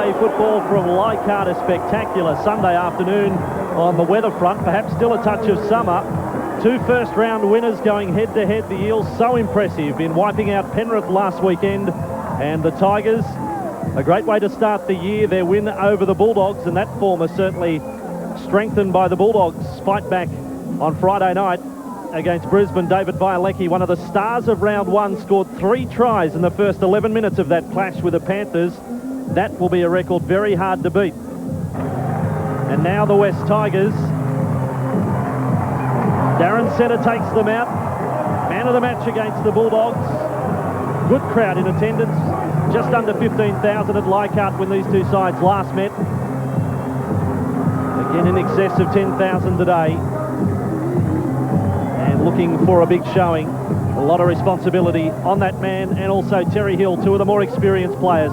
Saturday football from Leichhardt, a spectacular Sunday afternoon on the weather front. Perhaps still a touch of summer. 2 first-round winners going head-to-head. The Eels so impressive in wiping out Penrith last weekend. And the Tigers, a great way to start the year, their win over the Bulldogs. And that form is certainly strengthened by the Bulldogs' fight back on Friday night against Brisbane. David Bielecki, one of the stars of round one, scored 3 tries in the first 11 minutes of that clash with the Panthers. That will be a record very hard to beat. And now the West Tigers. Darren Setter takes them out. Man of the match against the Bulldogs. Good crowd in attendance. Just under 15,000 at Leichhardt when these two sides last met. Again in excess of 10,000 today. And looking for a big showing. A lot of responsibility on that man, and also Terry Hill, 2 of the more experienced players.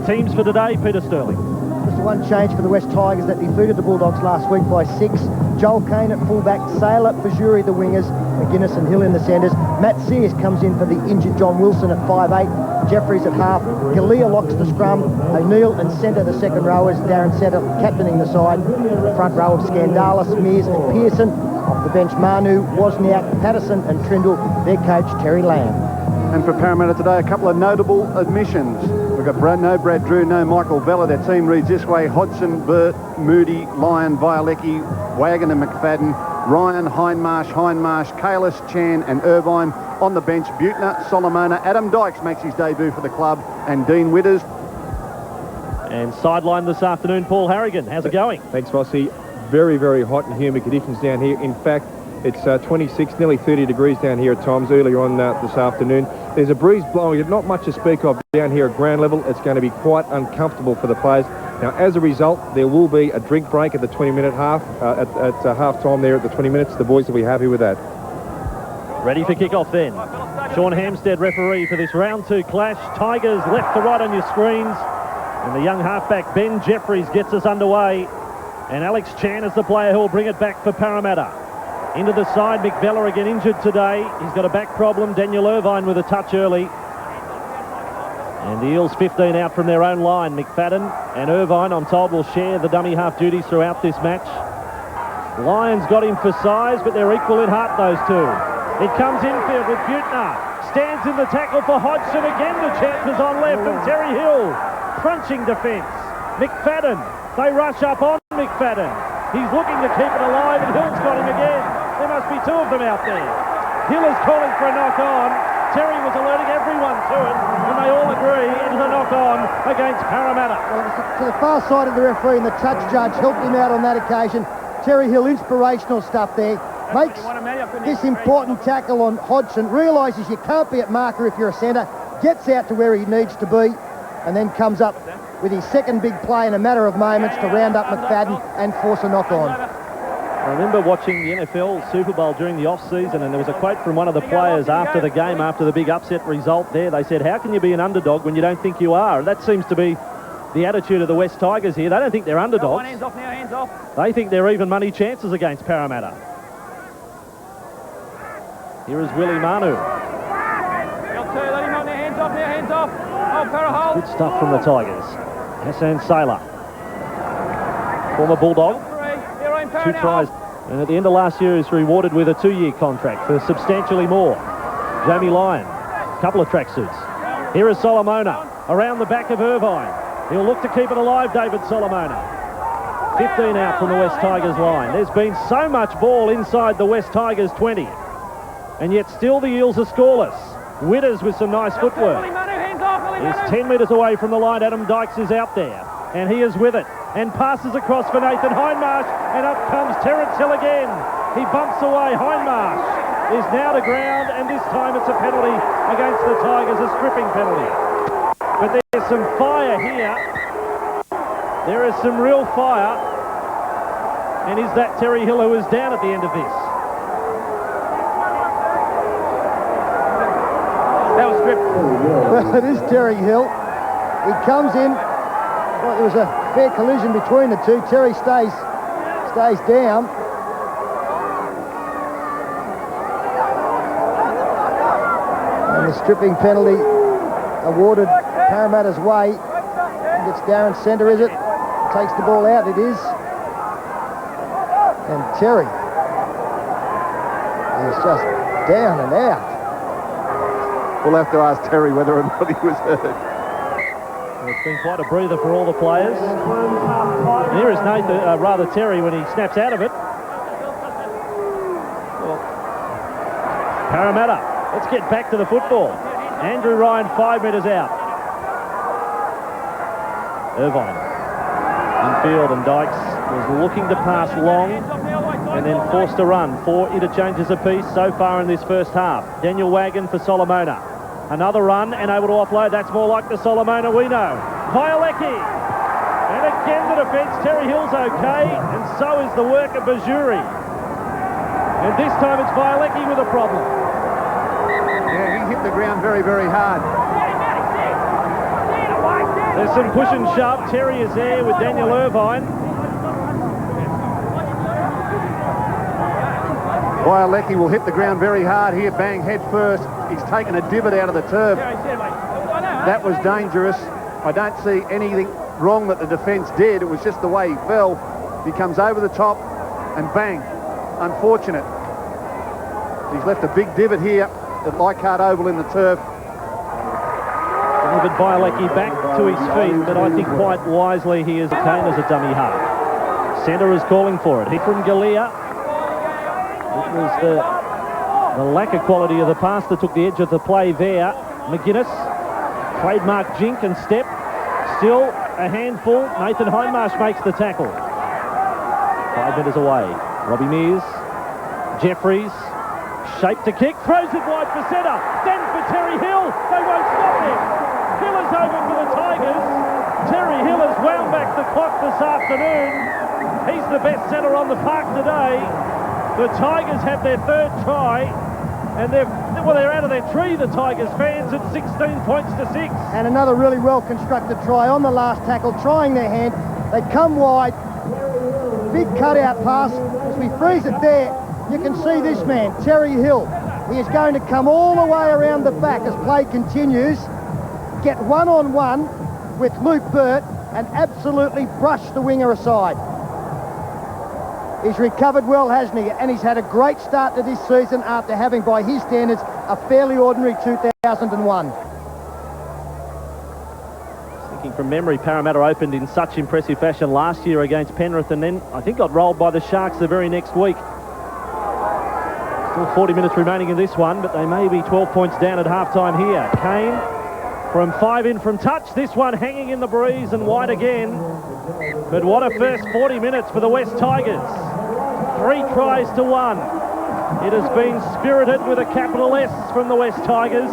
Teams for today, Peter Sterling. Just one change for the West Tigers that defeated the Bulldogs last week by 6. Joel Kane at fullback, Saylor, Fajuri the wingers, McGuinness and Hill in the centres. Matt Sears comes in for the injured John Wilson at 5'8". Jeffries at half. Galea locks the scrum. O'Neill and centre the second rowers. Darren Setter captaining the side. The front row of Scandalis, Mears and Pearson. Off the bench, Manu, Wozniak, Patterson and Trindle. Their coach, Terry Lamb. And for Parramatta today, a couple of notable admissions. We've got no Brad Drew, no Michael Vella. Their team reads this way: Hodgson, Burt, Moody, Lyon, Bielecki, Wagon and McFadden, Ryan, Hindmarsh, Kalis, Chan and Irvine. On the bench, Butner, Solomona, Adam Dykes makes his debut for the club, and Dean Witters. And sideline this afternoon, Paul Harrigan. How's it going? Thanks, Mossy. Very, very hot and humid conditions down here. In fact, it's 26, nearly 30 degrees down here at times earlier on this afternoon. There's a breeze blowing, not much to speak of down here at ground level. It's going to be quite uncomfortable for the players. Now, as a result, there will be a drink break at the 20-minute half, at half-time there at the 20 minutes. The boys will be happy with that. Ready for kick-off then. Sean Hampstead, referee for this round 2 clash. Tigers left to right on your screens. And the young halfback, Ben Jeffries, gets us underway. And Alex Chan is the player who will bring it back for Parramatta. Into the side, Mick Vella again injured today. He's got a back problem. Daniel Irvine with a touch early. And the Eels 15 out from their own line. McFadden and Irvine, I'm told, will share the dummy half duties throughout this match. Lions got him for size, but they're equal in heart, those two. It comes infield with Butner. Stands in the tackle for Hodgson. Again the chances on left, and Terry Hill. Crunching defence. McFadden. They rush up on McFadden. He's looking to keep it alive, and Hill's got him again. There must be 2 of them out there. Hill is calling for a knock-on. Terry was alerting everyone to it, and they all agree it is a knock-on against Parramatta. Well, to the far side of the referee, and the touch judge helped him out on that occasion. Terry Hill, inspirational stuff there. Makes this important tackle on Hodgson, realises you can't be at marker if you're a centre, gets out to where he needs to be, and then comes up with his second big play in a matter of moments to round up McFadden and force a knock-on. I remember watching the NFL Super Bowl during the off-season, and there was a quote from one of the players after the game, after the big upset result there. They said, how can you be an underdog when you don't think you are? And that seems to be the attitude of the West Tigers here. They don't think they're underdogs. Hands off now, hands off. They think they're even money chances against Parramatta. Here is Willie Manu. Let him on there, hands off now, hands off. Hold, Parra, hold. Good stuff from the Tigers. Hassan Saylor, former Bulldog, 2 tries, and at the end of last year is rewarded with a 2-year contract for substantially more. Jamie Lyon, a couple of tracksuits. Here is Solomona, around the back of Irvine. He'll look to keep it alive, David Solomona. 15 out from the West Tigers line. There's been so much ball inside the West Tigers 20, and yet still the Eels are scoreless. Witters with some nice footwork. He's 10 metres away from the line. Adam Dykes is out there, and he is with it, and passes across for Nathan Hindmarsh, and up comes Terence Hill again. He bumps away. Hindmarsh is now to ground, and this time it's a penalty against the Tigers, a stripping penalty. But there's some fire here. There is some real fire, and is that Terry Hill who is down at the end of this? That was stripped. Well, it is Terry Hill. He comes in. Well, there was a fair collision between the two. Terry stays down. And the stripping penalty awarded Parramatta's way. Gets Darren centre, is it? Takes the ball out, it is. And Terry is just down and out. We'll have to ask Terry whether or not he was hurt. Well, it's been quite a breather for all the players. And here is Terry when he snaps out of it. Well, Parramatta, let's get back to the football. Andrew Ryan 5 metres out. Irvine in field, and Dykes was looking to pass long and then forced to run. 4 interchanges apiece so far in this first half. Daniel Wagon for Solomona. Another run and able to offload. That's more like the Solomona we know. Violecki. And again the defence. Terry Hill's okay, and so is the work of Bajuri. And this time it's Violecki with a problem. Yeah, he hit the ground very, very hard. There's some push and shove. Terry is there with Daniel Irvine. Violecki will hit the ground very hard here, bang head first. He's taken a divot out of the turf. That was dangerous. I don't see anything wrong that the defence did. It was just the way he fell. He comes over the top and bang. Unfortunate. He's left a big divot here at Leichhardt Oval in the turf. David Violecki back to his feet, but I think quite wisely he is Kane as a dummy half. Centre is calling for it. Hit from Galea. It was the lack of quality of the pass that took the edge of the play there. McGuinness, trademark jink and step. Still a handful. Nathan Hindmarsh makes the tackle. 5 metres away. Robbie Mears. Jeffries. Shape to kick. Throws it wide for centre. Then for Terry Hill. They won't stop him. Hill is over for the Tigers. Terry Hill has wound back the clock this afternoon. He's the best centre on the park today. The Tigers have their 3rd try, and they're out of their tree, the Tigers fans, at 16 points to 6. And another really well-constructed try on the last tackle, trying their hand. They come wide. Big cutout pass. As we freeze it there, you can see this man, Terry Hill. He is going to come all the way around the back as play continues, get one-on-one with Luke Burt, and absolutely brush the winger aside. He's recovered well, hasn't he? And he's had a great start to this season after having, by his standards, a fairly ordinary 2001. Thinking from memory, Parramatta opened in such impressive fashion last year against Penrith, and then I think got rolled by the Sharks the very next week. Still 40 minutes remaining in this one, but they may be 12 points down at half-time here. Kane from 5 in from touch. This one hanging in the breeze and wide again. But what a first 40 minutes for the West Tigers. 3 tries to 1. It has been spirited with a capital S from the West Tigers.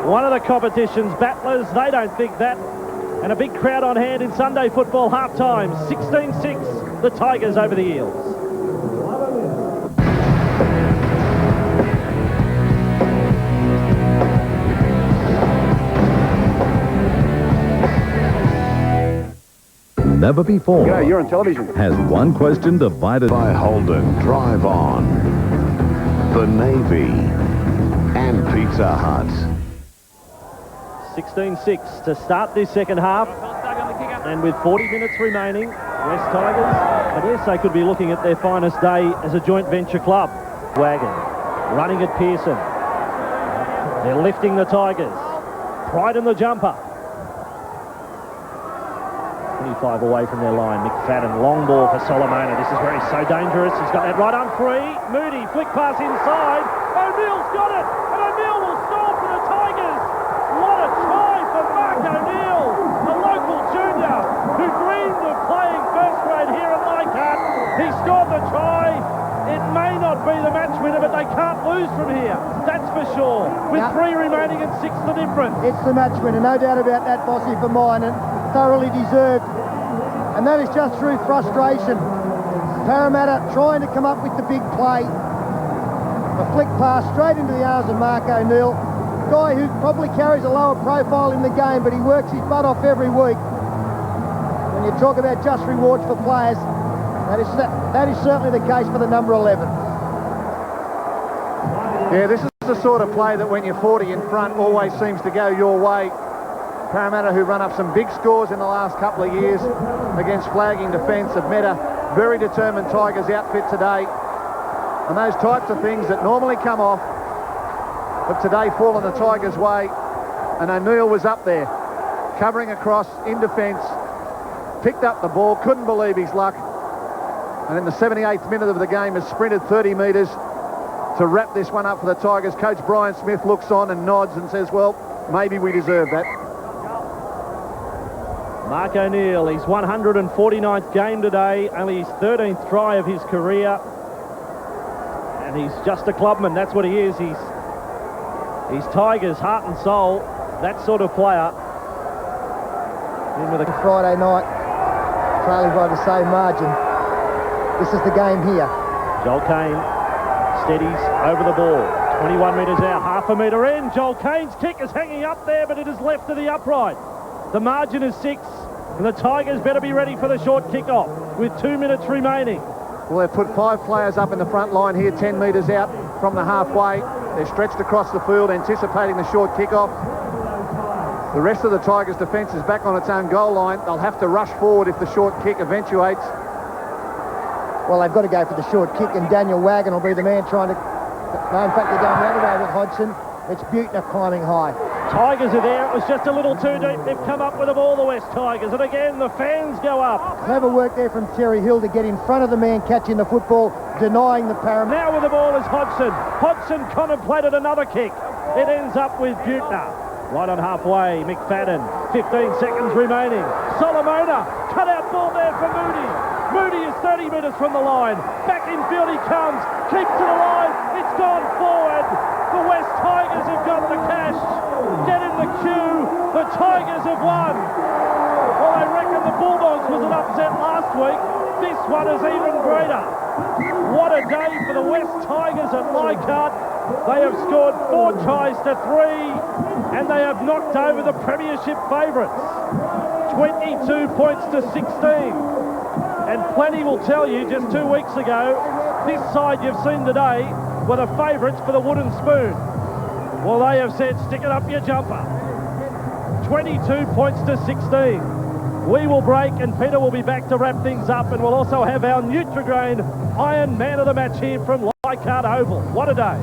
One of the competition's battlers, they don't think that. And a big crowd on hand in Sunday football half-time. 16-6, the Tigers over the Eels. Never before You're on television. has one question divided By Holden, Drive On, the Navy, and Pizza Hut. 16-6 to start this second half. And with 40 minutes remaining, West Tigers, I guess they could be looking at their finest day as a joint venture club. Wagon running at Pearson. They're lifting the Tigers. Pride in the jumper. 25 away from their line. McFadden, long ball for Solomona. This is where he's so dangerous. He's got that right arm free. Moody, flick pass inside. O'Neill's got it. And O'Neill will score for the Tigers. What a try for Mark O'Neill, a local junior who dreamed of playing first grade here at Leichhardt. He scored the try. It may not be the match winner, but they can't lose from here. That's for sure. With 3 remaining and 6 the difference. It's the match winner, no doubt about that, Bossy, for mine, and thoroughly deserved. And that is just through frustration. Parramatta trying to come up with the big play. A flick pass straight into the arms of Mark O'Neill. Guy who probably carries a lower profile in the game, but he works his butt off every week. When you talk about just rewards for players, that is certainly the case for the number 11. Yeah, this is the sort of play that when you're 40 in front always seems to go your way. Parramatta, who run up some big scores in the last couple of years against flagging defence, have met a very determined Tigers outfit today. And those types of things that normally come off have today fallen the Tigers' way. And O'Neill was up there, covering across in defence, picked up the ball, couldn't believe his luck. And in the 78th minute of the game has sprinted 30 metres to wrap this one up for the Tigers. Coach Brian Smith looks on and nods and says, well, maybe we deserve that. Mark O'Neill, his 149th game today, only his 13th try of his career. And he's just a clubman, that's what he is. He's Tigers' heart and soul, that sort of player. In with a Friday night, trailing by the same margin. This is the game here. Joel Kane steadies over the ball. 21 metres out, half a metre in. Joel Kane's kick is hanging up there, but it is left to the upright. The margin is 6, and the Tigers better be ready for the short kick-off with 2 minutes remaining. Well, they've put 5 players up in the front line here, 10 metres out from the halfway. They're stretched across the field, anticipating the short kick-off. The rest of the Tigers' defence is back on its own goal line. They'll have to rush forward if the short kick eventuates. Well, they've got to go for the short kick, and Daniel Wagon will be the man trying to... No, in fact, they're going the other way with Hodgson. It's Buettner climbing high. Tigers are there. It was just a little too deep. They've come up with the ball, the West Tigers. And again, the fans go up. Clever work there from Terry Hill to get in front of the man catching the football, denying the Parramatta. Now with the ball is Hodgson. Hodgson contemplated another kick. It ends up with Buettner. Right on halfway, McFadden. 15 seconds remaining. Solomona. Cut out ball there for Moody. Moody is 30 metres from the line. Back in field he comes. Keeps it alive. It's gone forward. The West Tigers have got the cash. Get in the queue. The Tigers have won. Well, I reckon the Bulldogs was an upset last week. This one is even greater. What a day for the West Tigers at Leichhardt. They have scored 4 tries to 3, and they have knocked over the premiership favourites. 22 points to 16. And plenty will tell you just 2 weeks ago, this side you've seen today were the favourites for the wooden spoon. Well, they have said, stick it up your jumper. 22 points to 16. We will break, and Peter will be back to wrap things up, and we'll also have our Nutrigrain Iron Man of the Match here from Leichhardt Oval. What a day.